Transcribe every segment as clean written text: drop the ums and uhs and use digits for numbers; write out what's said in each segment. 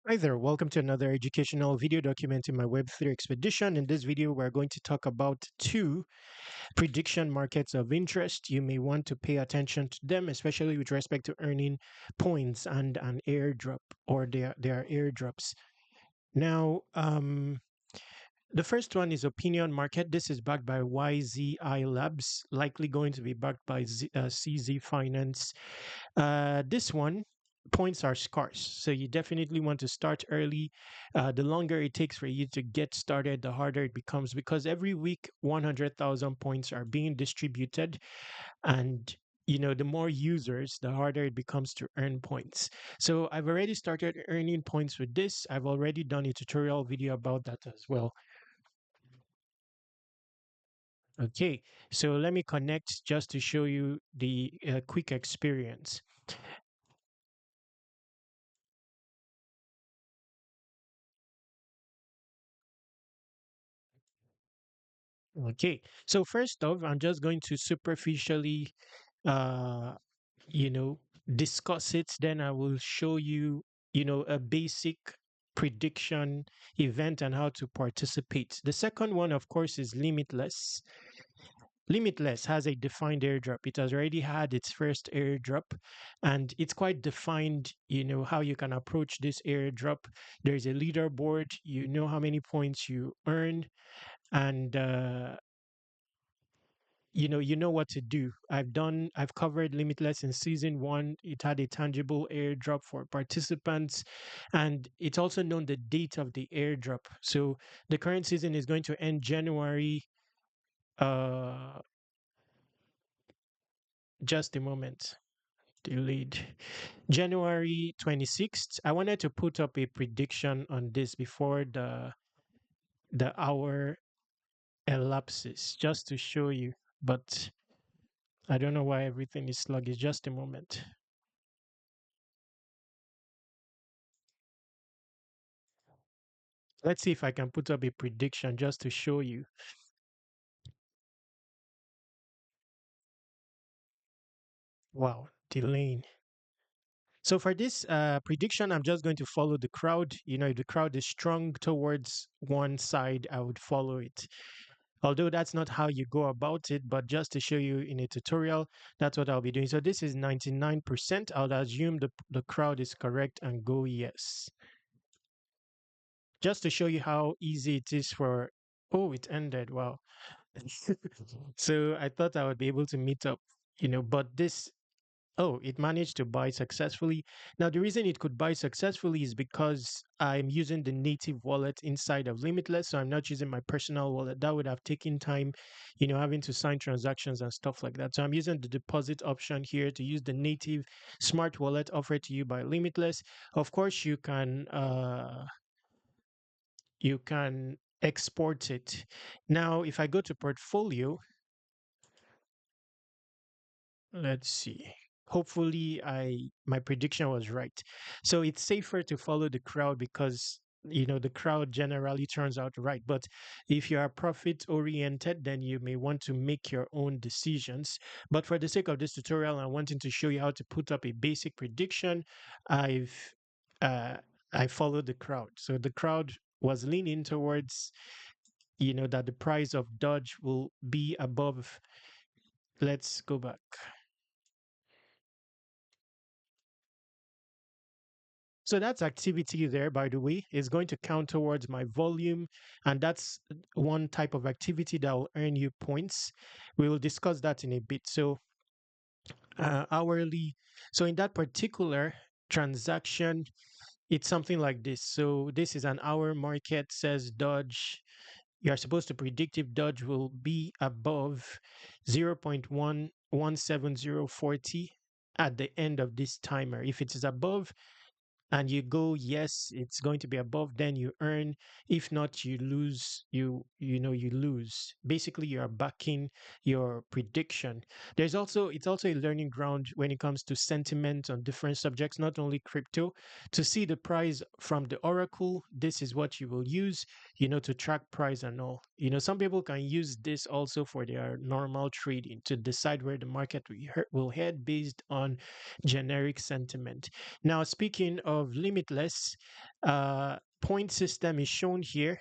Hi there, welcome to another educational video documenting my Web3 expedition. In this video, we're going to talk about two prediction markets of interest. You may want to pay attention to them, especially with respect to earning points and an airdrop or their airdrops. Now, the first one is opinion market. This is backed by YZI Labs, likely going to be backed by CZ Finance. This one, points are scarce, so you definitely want to start early. The longer it takes for you to get started, the harder it becomes because every week 100,000 points are being distributed, and the more users, the harder it becomes to earn points. So I've already started earning points with this. I've already done a tutorial video about that as well. Okay, so let me connect just to show you the quick experience. Okay, so first off, I'm just going to superficially, uh, you know, discuss it. Then I will show you, a basic prediction event and how to participate. The second one, of course, is Limitless. Limitless has a defined airdrop. It has already had its first airdrop, and it's quite defined, how you can approach this airdrop. There's a leaderboard, you know how many points you earn, and you know what to do. I've covered Limitless in season one. It had a tangible airdrop for participants, and it's also known the date of the airdrop. So the current season is going to end January. Uh, just a moment. Delayed. January 26th. I wanted to put up a prediction on this before the hour elapses, just to show you. But I don't know why everything is sluggish. Just a moment. Let's see if I can put up a prediction just to show you. Wow, delaying. So for this prediction, I'm just going to follow the crowd. If the crowd is strong towards one side, I would follow it. Although that's not how you go about it, but just to show you in a tutorial, that's what I'll be doing. So this is 99%. I'll assume the crowd is correct and go yes. Just to show you how easy it is for, oh, it ended. Wow. So I thought I would be able to meet up, but this, oh, it managed to buy successfully. Now, the reason it could buy successfully is because I'm using the native wallet inside of Limitless. So I'm not using my personal wallet. That would have taken time, having to sign transactions and stuff like that. So I'm using the deposit option here to use the native smart wallet offered to you by Limitless. Of course, you can export it. Now, if I go to portfolio, let's see. Hopefully my prediction was right. So it's safer to follow the crowd because the crowd generally turns out right. But if you are profit oriented, then you may want to make your own decisions. But for the sake of this tutorial, I'm wanting to show you how to put up a basic prediction. I've uh I followed the crowd. So the crowd was leaning towards, that the price of Dodge will be above. Let's go back. So that's activity there, by the way, is going to count towards my volume. And that's one type of activity that will earn you points. We will discuss that in a bit. So, hourly. So, in that particular transaction, it's something like this. So, this is an hour market, says Dodge. You're supposed to predict if Dodge will be above 0.117040 at the end of this timer. If it is above, and you go yes, it's going to be above, then you earn. If not, you lose. You lose. Basically, you are backing your prediction. It's also a learning ground when it comes to sentiment on different subjects, not only crypto. To see the price from the oracle, this is what you will use, to track price and all. some people can use this also for their normal trading to decide where the market will head based on generic sentiment. Now, speaking of limitless, point system is shown here.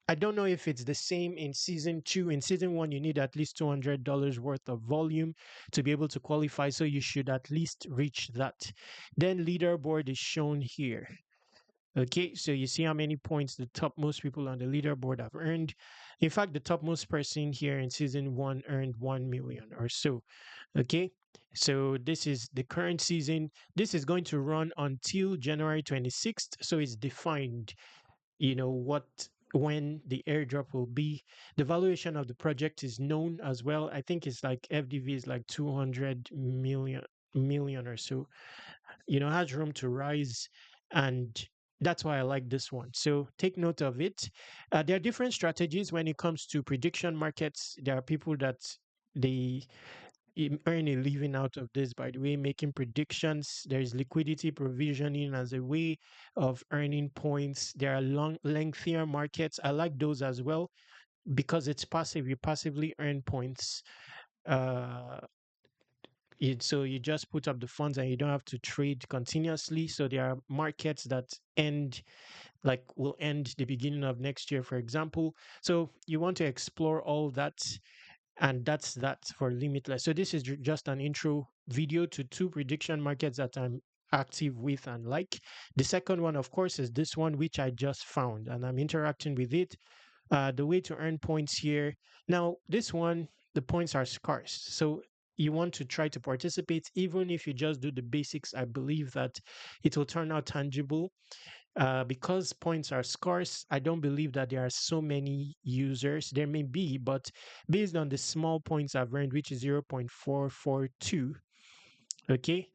I don't know if it's the same in season two. In season one, you need at least $200 worth of volume to be able to qualify. So you should at least reach that. Then leaderboard is shown here. Okay, so you see how many points the topmost people on the leaderboard have earned. In fact, the topmost person here in season one earned 1 million or so. Okay, so this is the current season. This is going to run until January 26th. So it's defined, what when the airdrop will be. The valuation of the project is known as well. I think it's like FDV is like 200 million or so. Has room to rise, and that's why I like this one. So take note of it. There are different strategies when it comes to prediction markets. There are people that they earn a living out of this, by the way, making predictions. There's liquidity provisioning as a way of earning points. There are lengthier markets. I like those as well because it's passive. You passively earn points. Uh, so you just put up the funds and you don't have to trade continuously. So there are markets that end, like will end the beginning of next year, for example. So you want to explore all that, and that's that for limitless. So this is just an intro video to two prediction markets that I'm active with and like. The second one, of course, is this one, which I just found and I'm interacting with it. The way to earn points here. Now, this one, the points are scarce. So you want to try to participate, even if you just do the basics. I believe that it will turn out tangible. Because points are scarce, I don't believe that there are so many users. There may be, but based on the small points I've earned, which is 0.442, okay,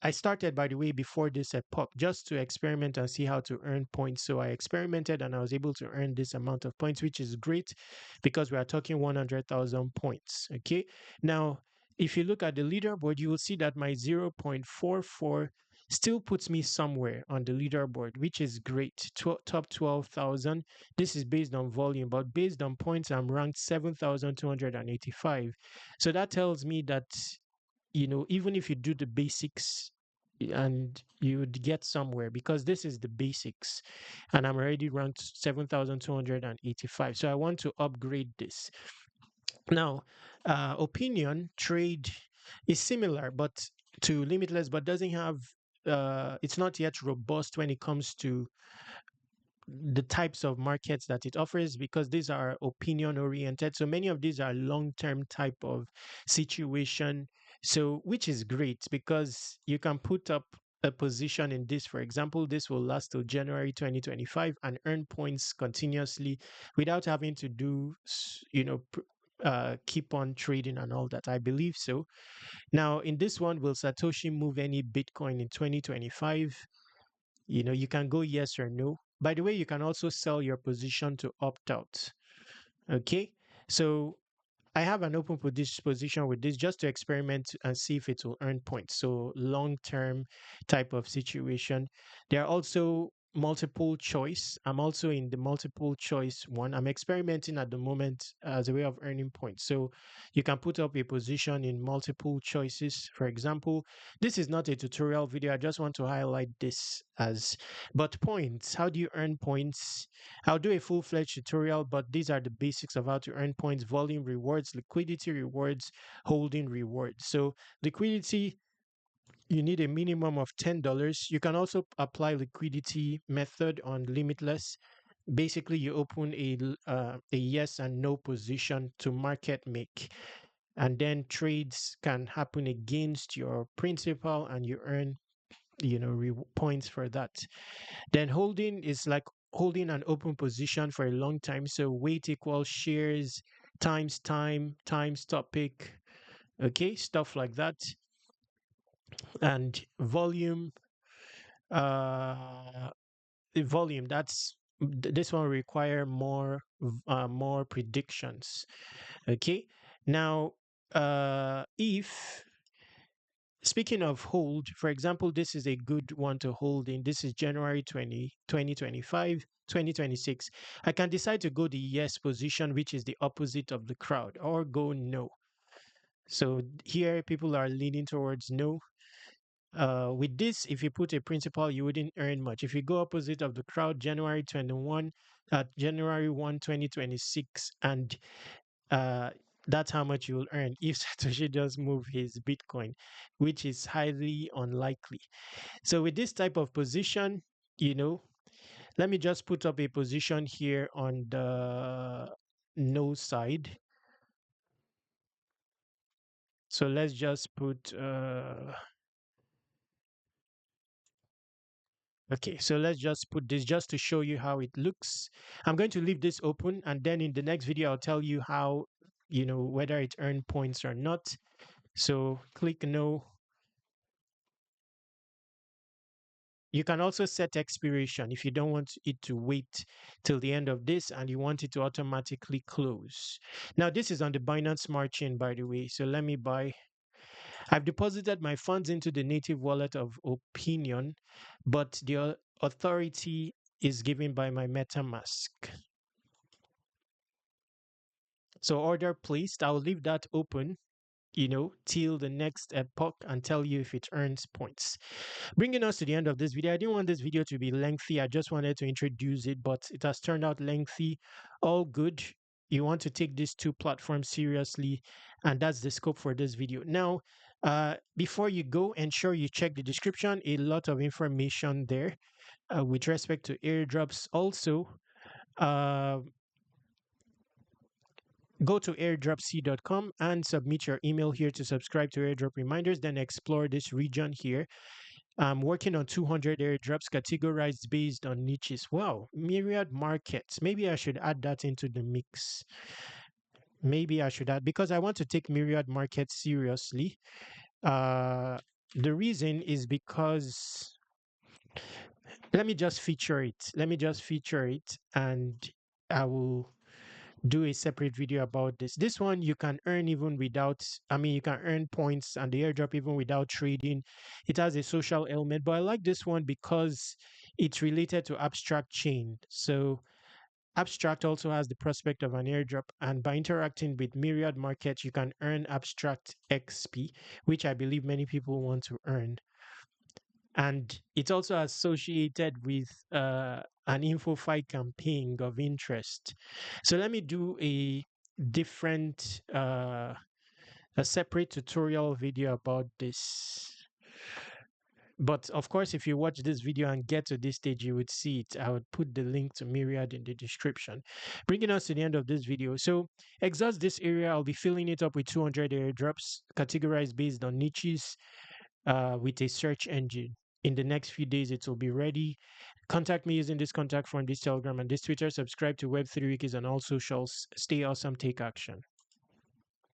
I started, by the way, before this epoch, just to experiment and see how to earn points. So I experimented and I was able to earn this amount of points, which is great because we are talking 100,000 points. Okay. Now, if you look at the leaderboard, you will see that my 0.44 still puts me somewhere on the leaderboard, which is great. Top 12,000. This is based on volume, but based on points, I'm ranked 7,285. So that tells me that even if you do the basics and you would get somewhere because this is the basics and I'm already ranked 7,285. So I want to upgrade this. Now, opinion trade is similar but to limitless, but doesn't have it's not yet robust when it comes to the types of markets that it offers because these are opinion oriented. So many of these are long term type of situation. So, which is great because you can put up a position in this. For example, this will last till January 2025 and earn points continuously without having to do, keep on trading and all that. I believe so. Now, in this one, will Satoshi move any Bitcoin in 2025? You can go yes or no. By the way, you can also sell your position to opt out. Okay. So I have an open position with this just to experiment and see if it will earn points. So long term type of situation. There are also multiple choice. I'm also in the multiple choice one. I'm experimenting at the moment as a way of earning points. So you can put up a position in multiple choices. For example, this is not a tutorial video. I just want to highlight this as, but points. How do you earn points? I'll do a full-fledged tutorial, but these are the basics of how to earn points: volume rewards, liquidity rewards, holding rewards. So liquidity, you need a minimum of $10. You can also apply liquidity method on limitless. Basically, you open a yes and no position to market make, and then trades can happen against your principal, and you earn points for that. Then holding is like holding an open position for a long time. So weight equals shares times time times topic. Okay, stuff like that. And volume, the volume that's this one require more predictions. Okay, now if Speaking of hold, for example, this is a good one to hold in. This is January 2025, 2026. I can decide to go the yes position, which is the opposite of the crowd, or go no. So here people are leaning towards no. With this, if you put a principal, you wouldn't earn much. If you go opposite of the crowd, January 1, 2026, and uh, that's how much you'll earn if Satoshi does move his Bitcoin, which is highly unlikely. So with this type of position, you know, let me just put up a position here on the no side. So let's just put okay, so let's just put this just to show you how it looks. I'm going to leave this open, and then in the next video I'll tell you how, whether it earned points or not. So click no. You can also set expiration if you don't want it to wait till the end of this and you want it to automatically close. Now, this is on the Binance Smart Chain, by the way. So let me buy. I've deposited my funds into the native wallet of Opinion, but the authority is given by my MetaMask. So order placed. I'll leave that open, till the next epoch and tell you if it earns points. Bringing us to the end of this video, I didn't want this video to be lengthy. I just wanted to introduce it, but it has turned out lengthy. All good. You want to take these two platforms seriously, and that's the scope for this video. Now, before you go, ensure you check the description. A lot of information there with respect to airdrops. Also, uh, go to airdropc.com and submit your email here to subscribe to airdrop reminders, then explore this region here. I'm working on 200 airdrops categorized based on niches. Wow, myriad markets. Maybe I should add that into the mix. Maybe I should add, because I want to take myriad markets seriously. Uh, the reason is because let me just feature it. Let me just feature it, and I will do a separate video about this. This one you can earn even without, you can earn points and the airdrop even without trading. It has a social element, but I like this one because it's related to abstract chain. So abstract also has the prospect of an airdrop, and by interacting with myriad markets, you can earn abstract XP, which I believe many people want to earn. And it's also associated with an InfoFi campaign of interest. So let me do different, a separate tutorial video about this. But of course, if you watch this video and get to this stage, you would see it. I would put the link to Myriad in the description. Bringing us to the end of this video. So exhaust this area. I'll be filling it up with 200 airdrops categorized based on niches with a search engine. In the next few days, it will be ready. Contact me using this contact form, this Telegram, and this Twitter. Subscribe to Web3 Wikis on all socials. Stay awesome, take action.